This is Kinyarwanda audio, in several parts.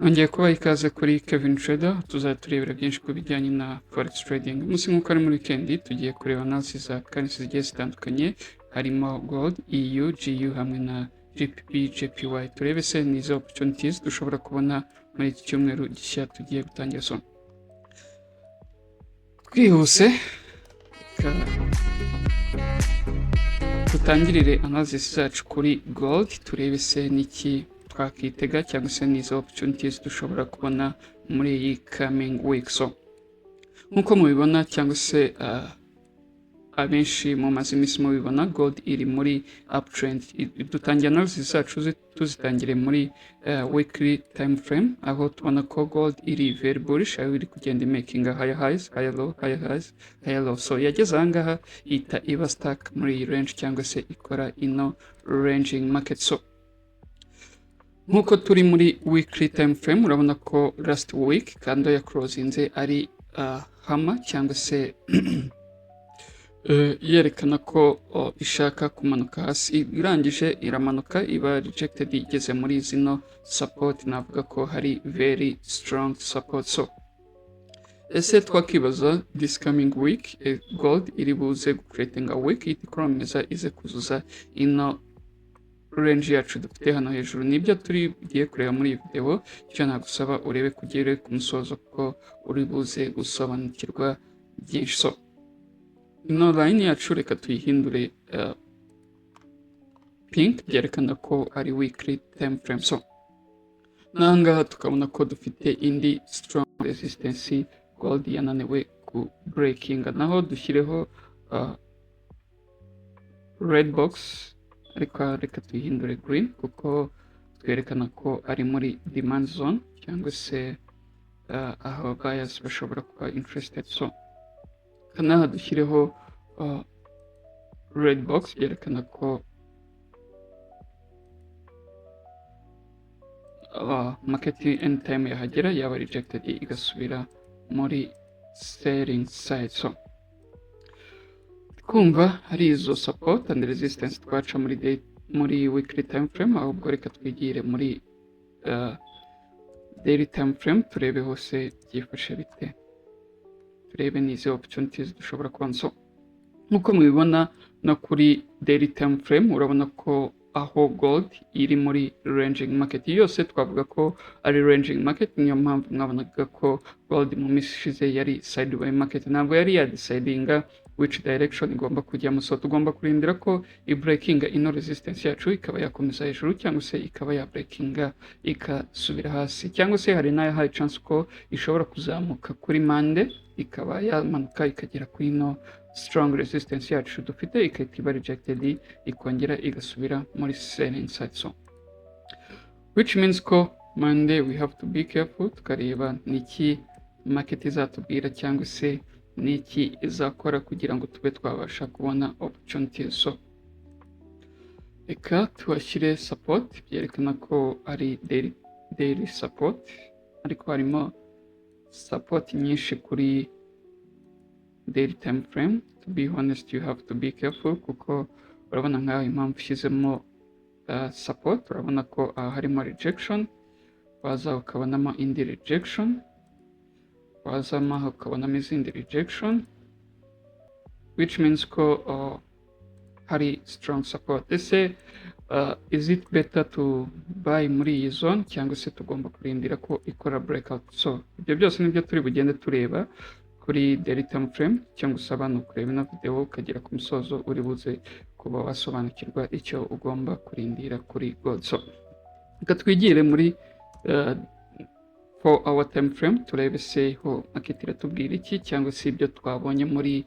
Nongeye kubaha ikaze kuri Kevin Trader, tuzajya turebera byinshi ku bijyanye na Forex Trading. Umunsi nk'uko ari muri weekend, tugiye kureba analysis za currency zigiye zitandukanye, harimo Gold, EU, GU hamwe na GBP, JPY. Turebe se ni izo opportunities dushobora kubona muri iki cyumweru gishya tugiye gutangira so. Twihuse, tutangirire analysis zacu kuri Gold, turebe se niki twakitega cyangwa se n'izo opportunities dushobora kubona muri iyi coming week. So nk'uko mubibona cyangwa se abenshi mumaze iminsi mubibona, Gold iri muri uptrend. Dutangiye analysis zacu tuzitangire muri weekly time frame, aho tubona ko Gold iri very bullish, aho iri kugenda making higher highs, higher low, higher highs, higher low. So yageze ahangaha ihita iba stuck muri iyi range cyangwa se ikora ino ranging market. So nk'uko turi muri weekly time frame, urabona ko last week kandi ya closinze ari hammer cyangwa se yerekana ko ishaka kumanuka hasi, irangije iramanuka iba rejected, igeze muri zino support. Navuga ko hari very strong support. So ese twakibaza this coming week Gold iri buze creating a week itikomeza ize kuzuza ino range yacu dufite hano hejuru. Nibyo tugiye kureba muri iyi video, icyo nagusaba urebe kugere ku musozo ko uri buze gusobanukirwa byinshi. So ino line yacu reka tuyihindure pink, byerekana ko ari weekly time frame. So nangaha tukabona ko dufite indi strong resistance Gold yananiwe ku breaking, naho dushyireho red box, ariko reka tuyihindure green kuko twerekana ko ari muri demand zone cyangwa se aho buyers bashobora kuba interested. So kanaha dushyireho red box, byerekana ko market anytime yahagera yaba rejected igasubira muri selling side. So kumva hari izo support and resistance twaca muri weekly time frame, ahubwo reka twigire muri daily time frame turebe hose byifashe bite, turebe n'izo opportunities dushobora kubona. So nk'uko mubibona no kuri daily time frame, urabona ko aho Gold iri muri ranging market, yose twavuga ko ari ranging market. Niyo mpamvu mwabonaga ko Gold mu minsi ishize yari sideways market, ntabwo yari yadecidinga which direction igomba kujyamo. So tugomba kurindira ko i-breakinga ino resistance yacu ikaba yakomeza hejuru, cyangwa se ikaba ya breakinga ikasubira hasi, cyangwa se hari nayo high chance ko ishobora kuzamuka kuri Monday ikaba yamanuka ikagera kuri ino strong resistance yacu dufite, ikahita iba rejected ikongera igasubira muri selling side. So which means ko Monday we have to be careful, tukareba niki market izatubwira cyangwa se niki izakora kugira ngo tube twabasha kubona opportunities. So reka tuhashyire support, byerekana ko ari daily support, ariko harimo support nyinshi kuri daily time frame. To be honest, you have to be careful kuko urabona nkaho impamvu ushyizemo support, urabona ko harimo rejection, waza ukabonamo indi rejection, wazama ukabonamo izindi rejection, which means ko hari strong support. Ese is it better to buy muri iyi zone cyangwa se tugomba kurindira ko ikora breakout? So ibyo byose nibyo turi bugende tureba kuri daily time frame, cyangwa usaba no kureba ino video ukagera ku musozo uri buze kuba wasobanukirwa icyo ugomba kurindira kuri Gold. So reka twigire muri 4-hour time frame, turebe se ho market iratubwira iki, cyangwa se ibyo twabonye muri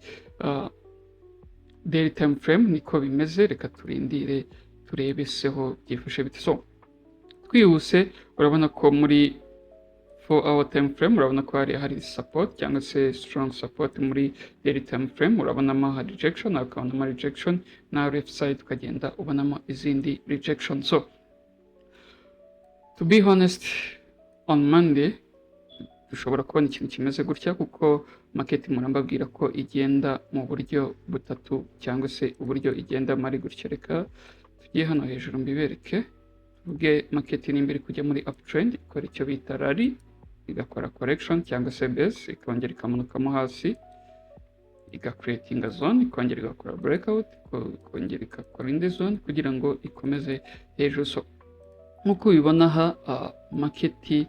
daily time frame niko bimeze. Reka turindire turebe se ho byifashe bite. So twihuse, urabona ko muri 4-hour time frame urabona ko hari support cyangwa se strong support. Muri daily time frame urabonamo hari rejection, ukabonamo rejection, na left side ukagenda ubonamo izindi rejection. So to be honest, on Monday dushobora kubona ikintu kimeze gutya kuko market murambabwira ko igenda mu buryo butatu cyangwa se uburyo igenda mari gutya. Reka tugiye hano hejuru mbibereke tuvuge market nimba iri kujya muri uptrend ikora icyo bita rally igakora correction cyangwa se base ikongera ikamanukamo hasi igacreatinga zone ikongera igakora breakout ikongera igakora indi zone kugira ngo ikomeze hejuru. So nkuko ubibona aha market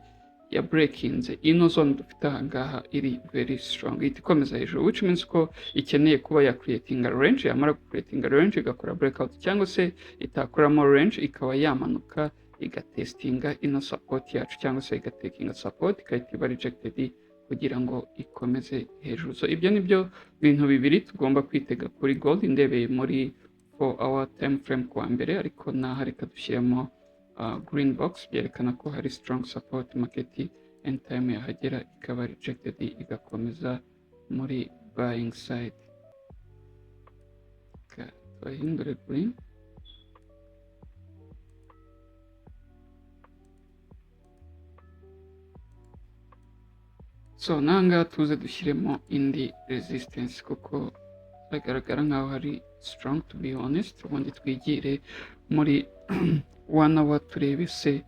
ya breakinze ino zone dufite aha ngaha iri very strong ihita ikomeza hejuru, which means ko ikeneye kuba ya creatinga range, yamara creatinga range igakora breakout cyangwa se itakoramo range ikaba yamanuka igatestinga ino support yacu cyangwa se igatekinga support ikahita iba rejected kugira ngo ikomeze hejuru. So ibyo nibyo bintu bibiri tugomba kwitega kuri gold ndebeye muri 4 hour time frame kuwa mbere, ariko naha reka dushyiremo green box byerekana ko hari strong support market anytime yahagera ikaba rejected igakomeza muri buying side. Bahindure green. So nanga tuze dushyiremo indi resistance kuko bigaragara nkaho hari strong to be honest. Ubundi twigire muri 1 hour turebe se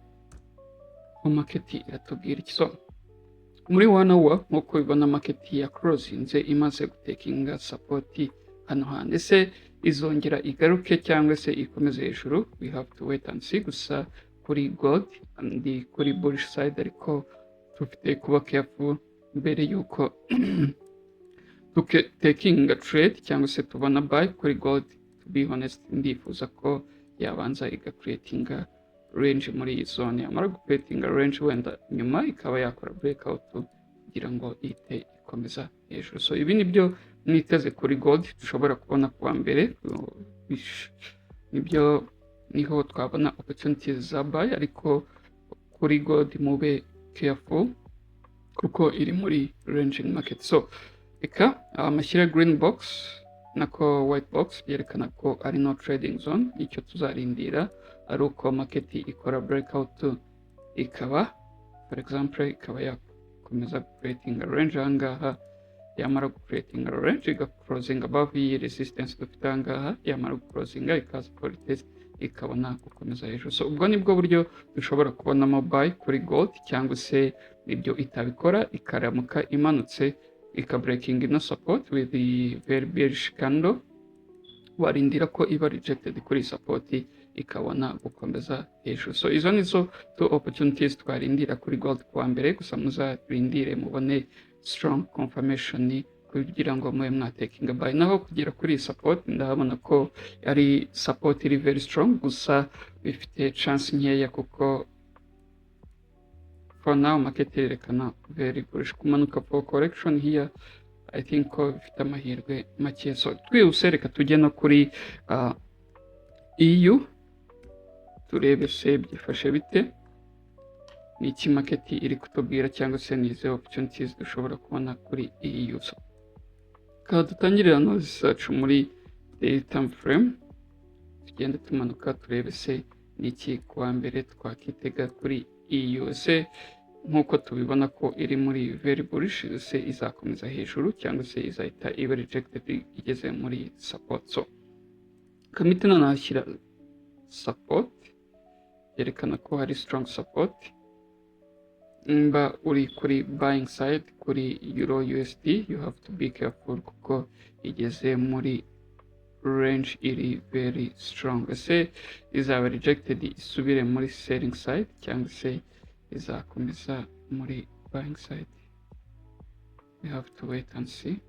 ko market iratubwira iki. So muri 1 hour nkuko bibona market ya crossinze imaze gutekinga support hano hande, se izongera igaruke cyangwa se ikomeze hejuru, we have to wait and see. Gusa kuri gold and kuri bullish side ariko tufite kuba careful mbere yuko taking a trade cyangwa se tubona buy kuri gold. To be honest ndifuza ko yabanza igacreatinga range muri iyi zone, yamara gucreatinga range wenda nyuma ikaba yakora breakout kugira ngo ite ikomeza hejuru. So ibi nibyo niteze kuri gold dushobora kubona kuwa mbere, nibyo niho twabona opportunities za buy, ariko kuri gold mube careful kuko iri muri ranging market. So eka amashyira green box nako white box byerekana ko ari no trading zone. Icyo tuzarindira ari uko market ikora breakout ikaba for example ikaba yakomeza creating a range ahangaha, yamara creating a range iga crossing above iyi resistance dufite ahangaha, yamara crossing ikaza for test ikabona gukomeza hejuru. So ubwo nibwo buryo dushobora kubonamo buy kuri gold, cyangwa se ibyo itabikora ikaramuka imanutse ika breaking ino support with the very bearish candle, warindira ko iba rejected kuri support ikabona gukomeza hejuru. So izo nizo two opportunities twarindira kuri gold kuwa mbere, gusa muzarindire mubone strong confirmation kugira ngo mwe mwatekinga buy. Naho kugera kuri support ndahabona ko ari support iri very strong, gusa bifite chance nkeya kuko for now market yerekana very bullish. Kumanuka for correction here I think ko bifite amahirwe make. So twihuse reka tujye no kuri EU turebe se byifashe bite, ni iki market iri kutubwira cyangwa se ni izo opportunities dushobora kubona kuri EU. So dutangirira no research muri daily time frame, tugende tumanuka turebe se ni iki kuwa mbere twakitega kuri EU. Se nkuko tubibona ko iri muri very bullish, se izakomeza hejuru cyangwa se izahita iba rejected igeze muri support. So kamite nanashyira support yerekana ko hari strong support. Mba uri kuri buying side kuri euro USD you have to be careful kuko igeze muri range iri very strong. Se izaba rejected isubire muri selling side cyangwa se izakomeza muri buying side, we have to wait and see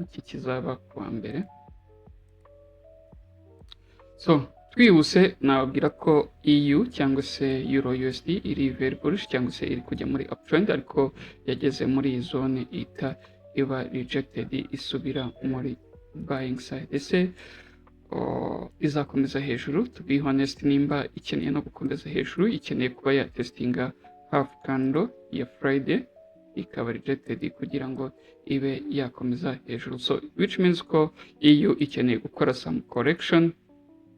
iki kizaba kuwa mbere. So twihuse nababwira ko EU cyangwa se euro USD iri very bullish cyangwa se iri kujya muri uptrend, ariko yageze muri zone ita iba rejected isubira muri buying side. Ese izakomeza hejuru? To be honest nimba ikeneye no gukomeza hejuru, ikeneye kuba ya testinga half candle ya Friday ikaba rejected kugira ngo ibe yakomeza hejuru. So which means ko EU ikeneye gukora some correction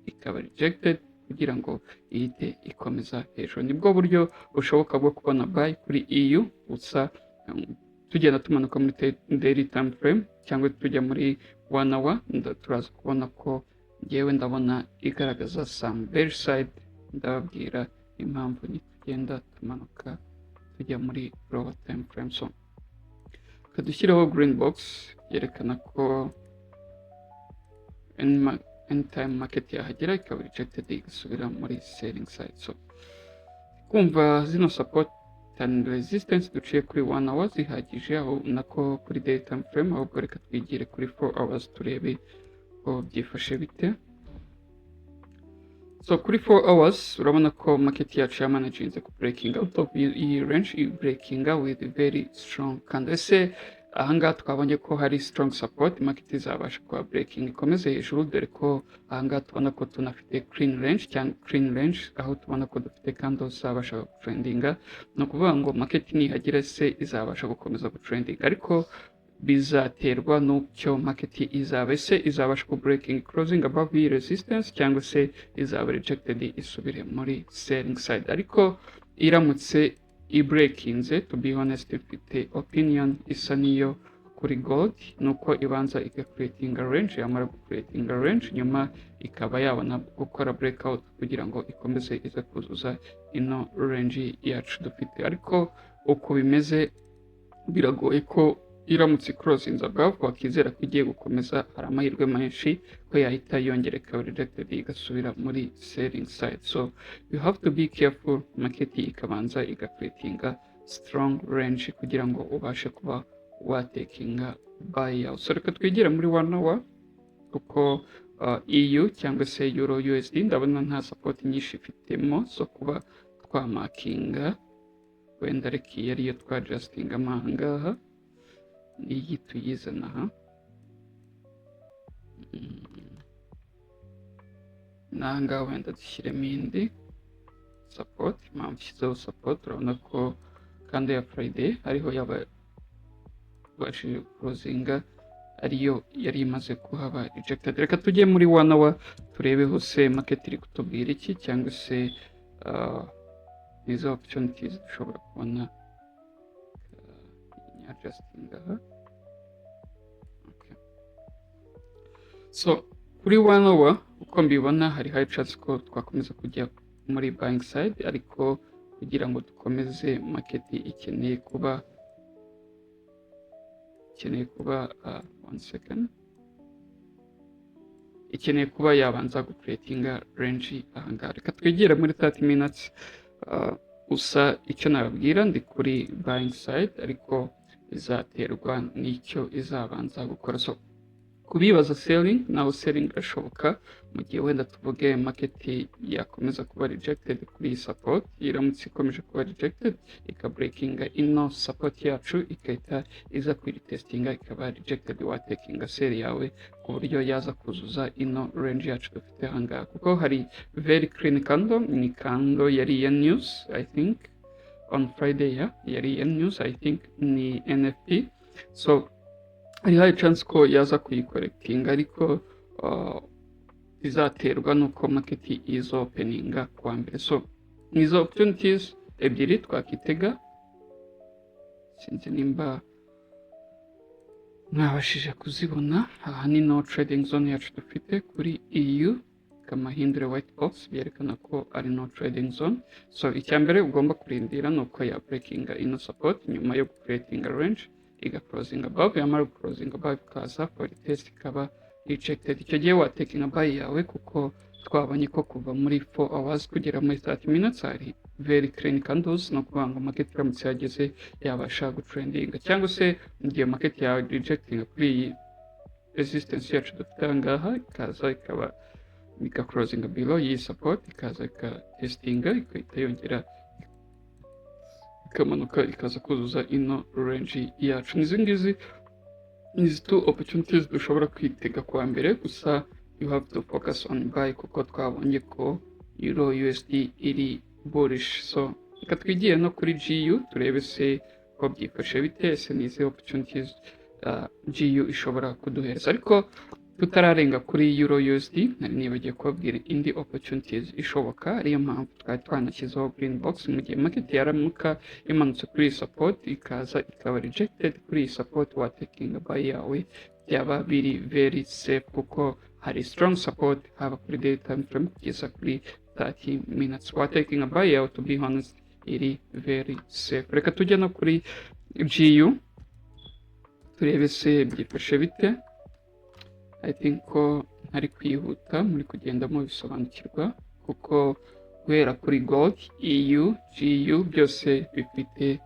ikaba rejected kugira ngo ihite ikomeza hejuru. Nibwo buryo bushoboka bwo kubona buy kuri EU. Gusa tugenda tumanuka muri daily time frame cyangwa tujya muri 1 hour turaza kubona ko ngewe ndabona igaragaza some bearish side, ndababwira impamvu nitugenda tumanuka tujya muri lower time frame. So kadushyiraho green box yerekana ko anytime market yahagera ikaba rejected igasubira muri selling side. So kumva zino support and resistance duciye kuri 1 hour zihagije aho nako kuri day time frame, ahubwo reka twigire kuri 4 hours turebe ko byifashe bite. So kuri 4 hours urabona ko market yacu yamanaginze ku breaking out of iyi range, breaking with very strong candle. Ese ahangaha twabonye ko hari strong support, market izabasha kuba breaking ikomeze hejuru, dore ko ahangaha tubona ko tunafite clean range cyangwa clean range, aho tubona ko dufite candles zabasha gutrendinga. Ni ukuvuga ngo market nihagera se izabasha gukomeza gutrendinga, ariko bizaterwa n'icyo market izaba. Ese izabasha ku breaking closing above iyi resistance cyangwa se izaba rejected isubire muri selling side. Ariko iramutse i-breakinze, to be honest, mfite opinion isa niyo kuri gold, nuko ibanza igacreatinga range, yamara gucreatinga range nyuma ikaba yabona gukora breakout kugira ngo ikomeze ize kuzuza ino range yacu dufite. Ariko uko bimeze biragoye ko iramutse closing above wakizera ko igiye gukomeza, hari amahirwe menshi ko yahita yongera ikaba rejected igasubira muri selling side. So you have to be careful, market ikabanza igacreatinga strong range kugira ngo ubashe kuba watekinga buy out. So reka twigire muri 1 hour kuko EU cyangwa se Euro USD ndabona nta support nyinshi ifitemo zo kuba twamakinga, wenda reka iyi ariyo twadjustinga ahangaha, iyi tuyizana aha n'ahangaha, wenda dushyiremo indi support. Impamvu ishyizeho support urabona ko kandi ya Friday hariho yabashije closinga ariyo yari imaze kuhaba rejected. Reka tujye muri 1 hour turebe hose market iri kutubwira iki, cyangwa se izo opportunities dushobora kubona adjusting aha. So kuri 1 hour uko mbibona hari high chance ko twakomeza kujya muri buying side, ariko kugira ngo dukomeze market ikeneye kuba 1 second, ikeneye kuba yabanza gucreatinga range ahangaha. Reka twigire muri 30 minutes. Gusa icyo nababwira ndi kuri buying side, ariko izaterwa n'icyo izabanza gukora. So kubibaza selling, naho selling irashoboka mu gihe wenda tuvuge market yakomeza kuba rejected kuri iyi support, iramutse ikomeje kuba rejected ikabreakinga ino support yacu ikahita iza kuyitestinga ikaba rejected, watekinga sell yawe ku buryo yaza kuzuza ino range yacu dufite ahangaha, kuko hari very clean candle, ni candle yari iya news I think on Friday, yari iya news I think ni NFP. So hari high chance ko yaza kuyikorectinga, ariko izaterwa nuko market is opening kwa mbere. So nizo opportunities ebyiri twakitega, sinzi nimba mwabashije kuzibona. Aha ni no trading zone yacu dufite kuri EU, kamahindure white box byerekana ko ari no trading zone. So icyambere ugomba kurindira nuko ya breaking ino support nyuma yo creating a range iga closing above, yamara closing above kaza for test ikaba rejected. Icyo gihe watekinga buy yawe, kuko twabonye ko kuva muri 4 hours kugera muri 30 minutes hari very clean candles, no kubanga market iramutse yageze yabasha gutrendinga, cyangwa se mu gihe market ya rejecting kuri resistance yacu dufite ngaha ikaza ikaba ika closing below iyi support, ikaza ika testinga ikahita yongera ikamanuka ikaza kuzuza ino range yacu. Nizi ngizi izi two opportunities dushobora kwitega kwa mbere, gusa you have to focus on buy kuko twabonye ko Euro USD iri bullish. So reka twigiye no kuri GU turebe se ko byifashe bite, se nizi opportunities GU ishobora kuduhereza. Ariko tutararenga kuri Euro USD nari nibagiye kubabwira indi opportunities ishoboka, ariyo mpamvu twari twanashyizeho green box. Mu gihe market yaramuka imanutse kuri support ikaza ikaba rejected kuri support, watekinga buy yawe byaba biri very safe, kuko hari strong support haba kuri day time frame kugeza kuri 30 minutes. While taking a buyout, to be honest, iri very safe. Reka tujye no kuri GU turebe se byifashe bite. I think ko ntari kwihuta muri kugenda mubisobanukirwa, kuko guhera kuri gold, EU, GU byose bifite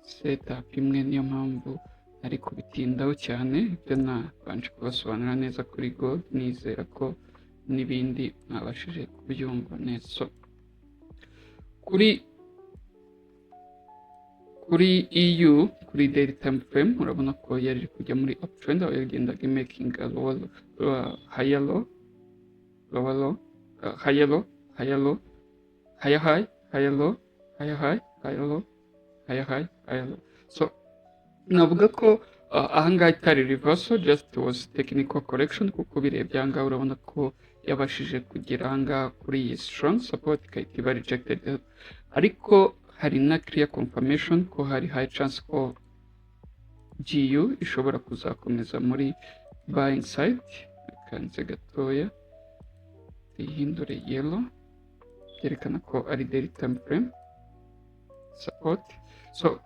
setup imwe, niyo mpamvu ntari kubitindaho cyane. Ibyo nabanje kubasobanurira neza kuri gold, nizera ko n'ibindi mwabashije kubyumva neza. So, kuri EU, kuri daily time frame, urabona ko yari kujya muri uptrend, aho yagendaga making a higher low, lower low, higher low, higher low, higher high, higher low, higher high, higher low, higher high, higher low. So navuga ko ahangaha itari reversal, just was technical correction, kuko birebye ahangaha urabona ko yabashije kugera ahangaha kuri iyi strong support ikahita iba rejected, ariko hari na clear confirmation ko hari high chance ko GU ishobora kuzakomeza muri buying side. Kanze gatoya ihindure yellow, byerekana ko ari daily time frame support. So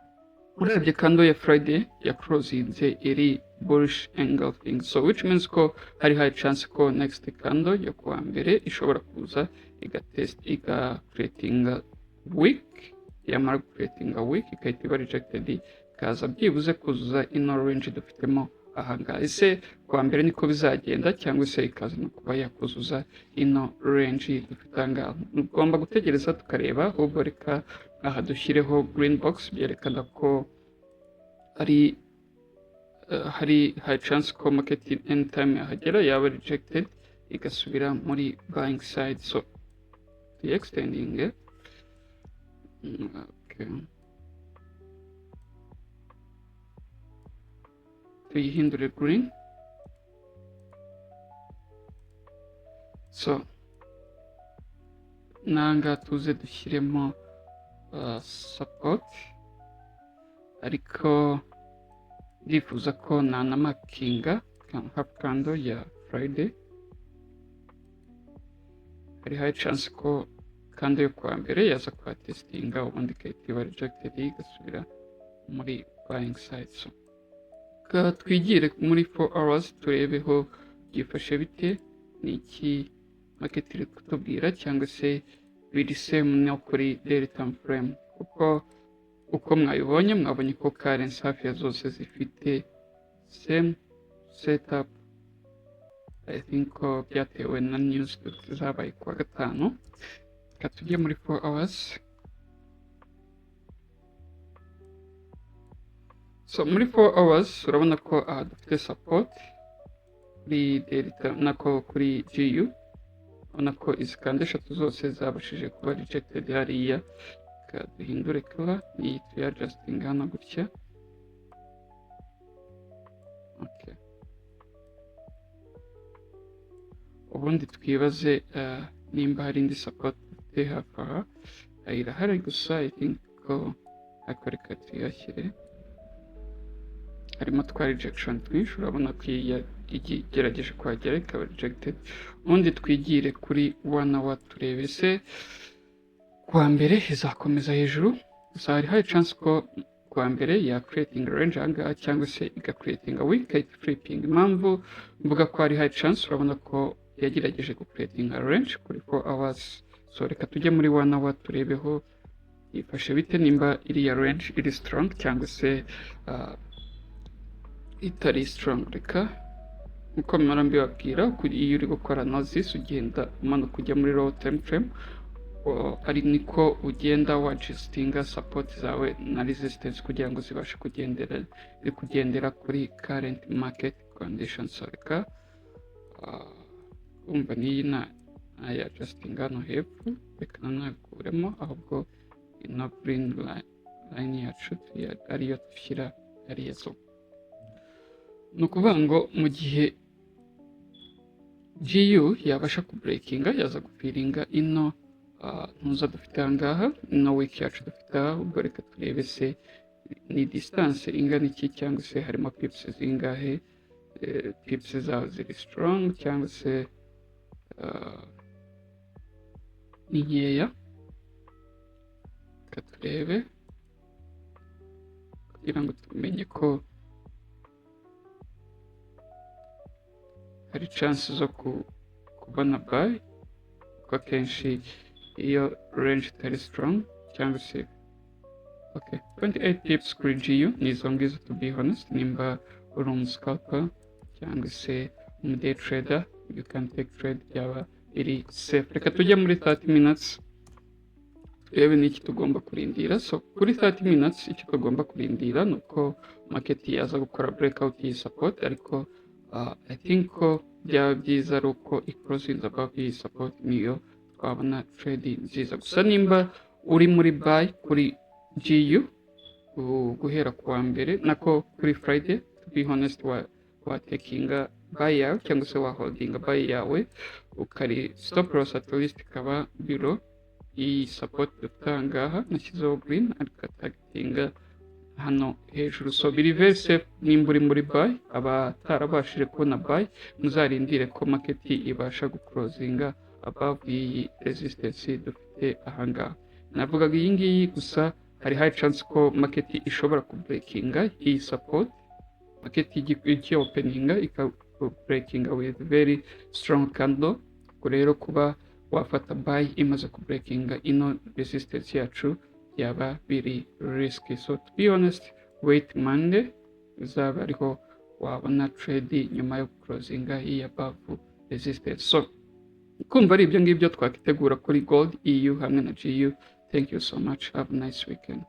urebye kando ya Friday ya closinze iri bullish engulfing, so which means ko hari high chance ko next kando yo kuwa mbere ishobora kuza iga creating a week, yamara creating a week ikahita iba rejected, ikaza byibuze kuzuza ino range dufitemo ahangaha. Ese kuwa mbere niko bizagenda, cyangwa se ikaza no kuba yakuzuza ino range dufite ahangaha? Ugomba gutegereza tukareba. Ahubwo reka aha dushyireho green box, byerekana ko hari high chance ko market anytime yahagera yaba rejected igasubira muri buying side. So extending okay, tuyihindure green. So nanga tuze dushyiremo support, ariko ndifuza ko nanamakinga half candle ya Friday. Hari high chance ko kandi yo kuwa mbere yaza kwa testinga, ubundi ikahita iba rejected igasubira muri buying side. So twigire muri 4 hours turebeho byifashe bite, ni iki market iri kutubwira, cyangwa se biri same no kuri daily time frame, kuko uko mwabonye ko currency hafi ya zose zifite same setup. I think ko byatewe na news zabaye kuwa gatanu. Reka tujye muri 4 hours. So muri 4 hours urabona ko dufite support kuri daily time nako kuri GU, urabona ko izi kanda eshatu zose zabashije kuba rejected hariya. Duhindure color, iyi tuyadjusting hano gutya. Okay, ubundi twibaze nimba hari indi support dufite hafi aha. Irahari gusa I think ko reka tuyashyire, harimo twa rejection twinshi. Urabona ko igerageje kuhagera ikaba rejected. Ubundi twigire kuri 1 hour turebe se kuwa mbere izakomeza hejuru. Gusa hari high chance ko kuwa mbere ya creating range ahangaha, cyangwa se iga creating a week ikahita flipping. Impamvu mvuga ko hari high chance, urabona ko yagerageje ku creating a range kuri 4 hours. So reka tujye muri 1 hour turebeho ifashe bite, nimba iriya range iri strong cyangwa se itari strong. Reka nkuko mpora mbibabwira, iyo uri gukora analysis ugenda umanuka ujya muri low time frame, ari niko ugenda adjustinga support zawe na resistance kugira ngo zibashe kugendera kuri current market conditions. Reka umva niyi aya adjusting hano hepfo, reka nakuremo, ahubwo ino green line yacu ariyo dushyira hariya. So ni ukuvuga ngo mu gihe GU yabasha kubreakinga, yaza gufiringa ino ntuza dufite ahangaha, ino week yacu dufite aha. Ubwo reka turebe se ni distance ingana iki, cyangwa se harimo pips zingahe, pips zaho ziri strong, cyangwa se ni nkeya. Reka turebe kugira ngo tumenye ko hari chance zo kubona buy, kuko akenshi iyo range itari strong cyangwa se okay 28 pips kuri GU ni izo ngizo, to be honest. Nimba uri scalper cyangwa se day trader, you can take trade yaba iri safe. Reka tujye muri 30 minutes turebe n'iki tugomba kurindira. So kuri 30 minutes icyo tugomba kurindira ni uko market yaza gukora breakout iyi support, ariko I think ko byaba byiza ari uko icrossing above iyi support, niyo twabona trade nziza. Gusa nimba uri muri buy kuri GU guhera kuwa mbere nako kuri Friday, to be honest, wa takinga buy yawe cyangwa se wa holdinga buy yawe, ukari stop loss at least ikaba below iyi support dufite ahangaha nashyizeho green, ariko targetinga hano hejuru. So biri very safe nimba uri muri buy. Abatarabashije kubona buy, muzarindire ko market ibasha guclosinga above iyi resistance dufite ahangaha. Navugaga iyi ngiyi gusa hari high chance ko market ishobora kubreakinga iyi support. Market igiye openinga ikabreakinga with very strong candle. Rero kuba wafata buy imaze kubreakinga ino resistance yacu yaba biri risky. So to be honest, wait Monday izaba ariho wabona trade nyuma yo closinga iyi above resistance. So kumva ari ibyo ngibyo twakitegura kuri gold, EU hamwe na GU. Thank you so much. Have a nice weekend.